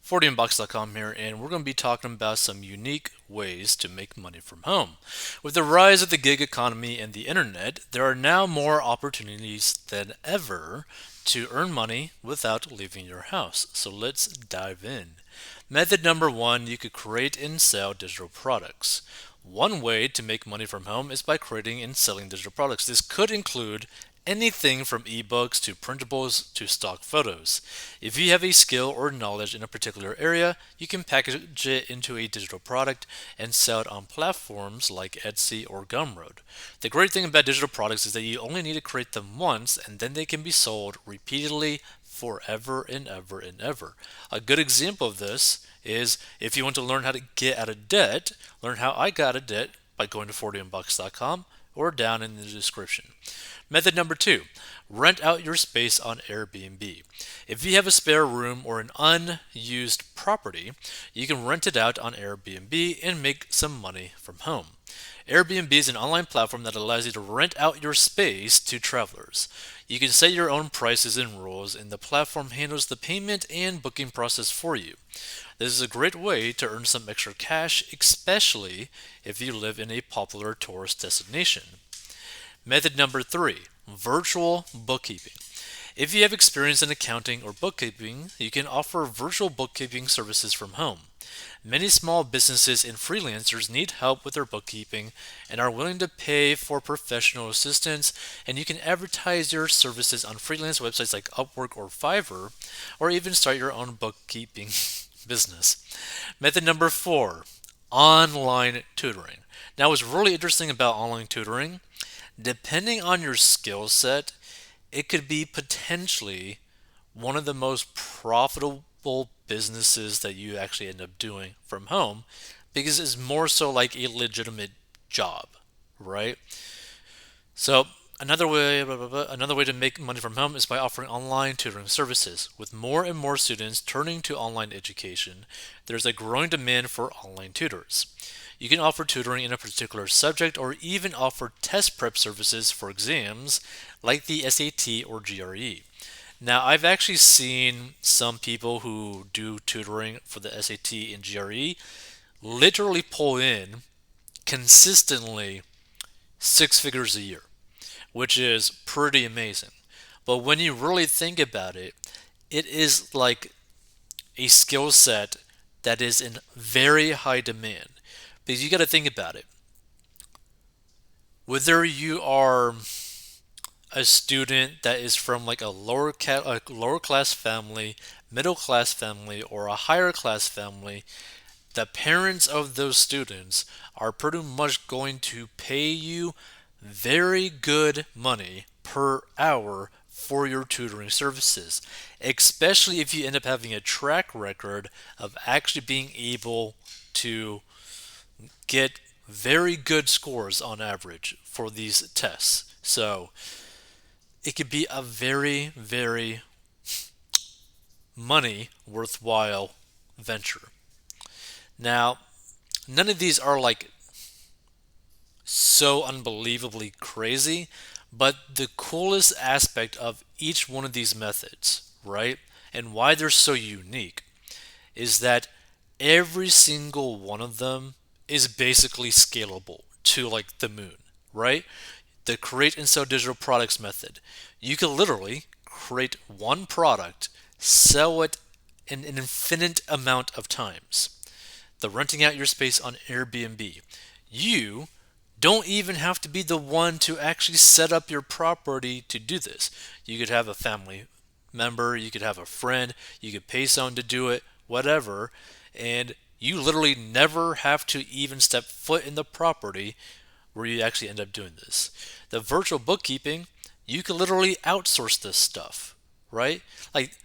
40inbox.com here, and we're going to be talking about some unique ways to make money from home. With the rise of the gig economy and the internet, there are now more opportunities than ever to earn money without leaving your house. So let's dive in. Method number one, you could create and sell digital products. One way to make money from home is by creating and selling digital products. This could include anything from ebooks to printables to stock photos. If you have a skill or knowledge in a particular area, you can package it into a digital product and sell it on platforms like Etsy or Gumroad. The great thing about digital products is that you only need to create them once and then they can be sold repeatedly forever and ever and ever. A good example of this is if you want to learn how to get out of debt, learn how I got out of debt by going to 40inbox.com or down in the description. Method number two, rent out your space on Airbnb. If you have a spare room or an unused property, you can rent it out on Airbnb and make some money from home. Airbnb is an online platform that allows you to rent out your space to travelers. You can set your own prices and rules, and the platform handles the payment and booking process for you. This is a great way to earn some extra cash, especially if you live in a popular tourist destination. Method number three, virtual bookkeeping. If you have experience in accounting or bookkeeping, you can offer virtual bookkeeping services from home. Many small businesses and freelancers need help with their bookkeeping and are willing to pay for professional assistance, and you can advertise your services on freelance websites like Upwork or Fiverr, or even start your own bookkeeping business. Method number four, online tutoring. Now, what's really interesting about online tutoring, depending on your skill set, it could be potentially one of the most profitable businesses that you actually end up doing from home because it's more so like a legitimate job, right? So another way to make money from home is by offering online tutoring services. With more and more students turning to online education, there's a growing demand for online tutors. You can offer tutoring in a particular subject or even offer test prep services for exams like the SAT or GRE. Now, I've actually seen some people who do tutoring for the SAT and GRE literally pull in consistently six figures a year, which is pretty amazing. But when you really think about it, it is like a skill set that is in very high demand. Because you got to think about it. Whether you are a student that is from like a lower class family, middle class family, or a higher class family, the parents of those students are pretty much going to pay you very good money per hour for your tutoring services, especially if you end up having a track record of actually being able to get very good scores on average for these tests. So it could be a very, very money worthwhile venture. Now, none of these are like so unbelievably crazy, but the coolest aspect of each one of these methods, right, and why they're so unique, is that every single one of them is basically scalable to like the moon, right? The create and sell digital products method. You can literally create one product, sell it in an infinite amount of times. The renting out your space on Airbnb. You don't even have to be the one to actually set up your property to do this. You could have a family member, you could have a friend, you could pay someone to do it, whatever, and you literally never have to even step foot in the property where you actually end up doing this. The virtual bookkeeping, you can literally outsource this stuff, right? Like,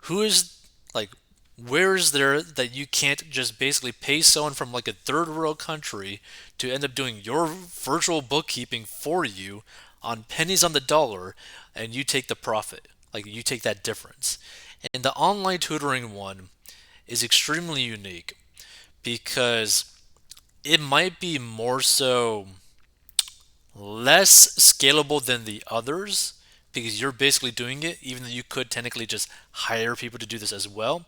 who is, like, where is there that you can't just basically pay someone from like a third world country to end up doing your virtual bookkeeping for you on pennies on the dollar and you take the profit? Like, you take that difference. And the online tutoring one is extremely unique because it might be more so less scalable than the others because you're basically doing it, even though you could technically just hire people to do this as well.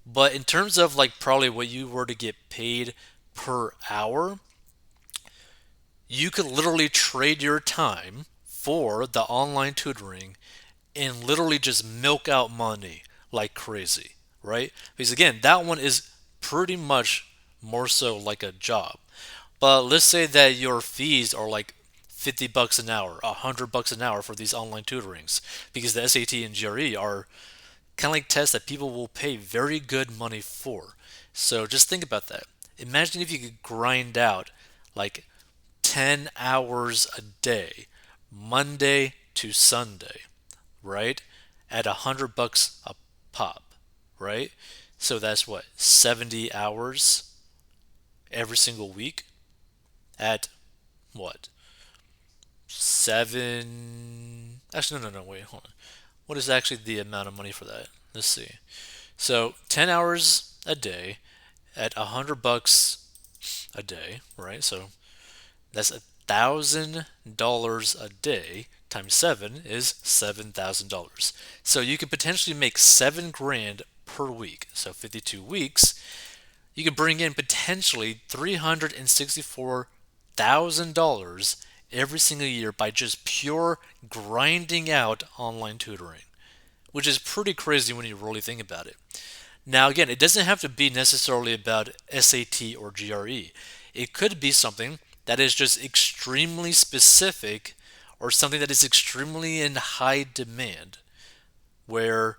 But in terms of like probably what you were to get paid per hour, you could literally trade your time for the online tutoring and literally just milk out money like crazy, right? Because again, that one is pretty much more so like a job. But let's say that your fees are like 50 bucks an hour, 100 bucks an hour for these online tutorings because the SAT and GRE are kind of like tests that people will pay very good money for. So just think about that. Imagine if you could grind out like 10 hours a day, Monday to Sunday, right? At 100 bucks a pop, right? So that's what, 70 hours every single week at what? Seven. Actually, no, wait, hold on. What is actually the amount of money for that? Let's see. So 10 hours a day at 100 bucks a day, right? So that's $1,000 a day times seven is $7,000. So you could potentially make 7 grand per week. So 52 weeks, you could bring in potentially $364,000 every single year by just pure grinding out online tutoring, which is pretty crazy when you really think about it. Now, again, it doesn't have to be necessarily about SAT or GRE. It could be something that is just extremely specific or something that is extremely in high demand, where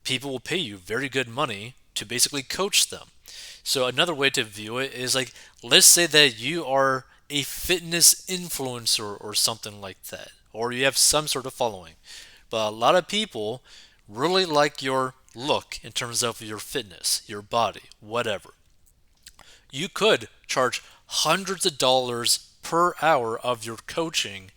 people will pay you very good money to basically coach them. So, another way to view it is like, let's say that you are a fitness influencer or something like that, or you have some sort of following. But a lot of people really like your look in terms of your fitness, your body, whatever. You could charge hundreds of dollars per hour of your coaching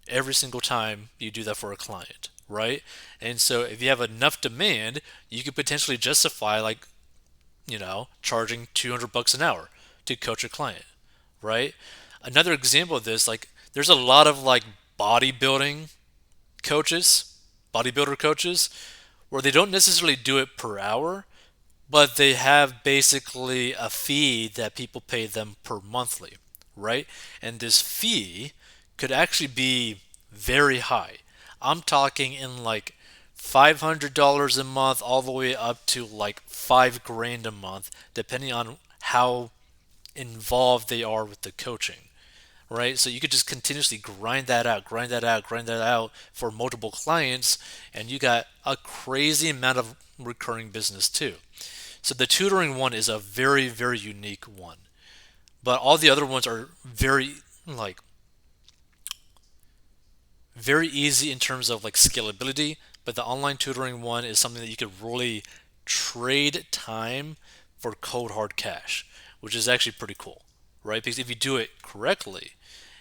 every single time you do that for a client, right? And so if you have enough demand, you could potentially justify like, charging 200 bucks an hour to coach a client, right? Another example of this, like there's a lot of like bodybuilding coaches, bodybuilder coaches, where they don't necessarily do it per hour, but they have basically a fee that people pay them per monthly, right? And this fee could actually be very high. I'm talking in like $500 a month all the way up to like 5 grand a month, depending on how involved they are with the coaching, right? So you could just continuously grind that out, grind that out, grind that out for multiple clients, and you got a crazy amount of recurring business too. So the tutoring one is a very, very unique one. But all the other ones are like very easy in terms of like scalability, but the online tutoring one is something that you could really trade time for cold hard cash, which is actually pretty cool, right? Because if you do it correctly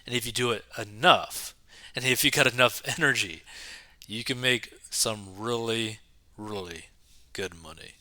and if you do it enough and if you got enough energy, you can make some really, really good money.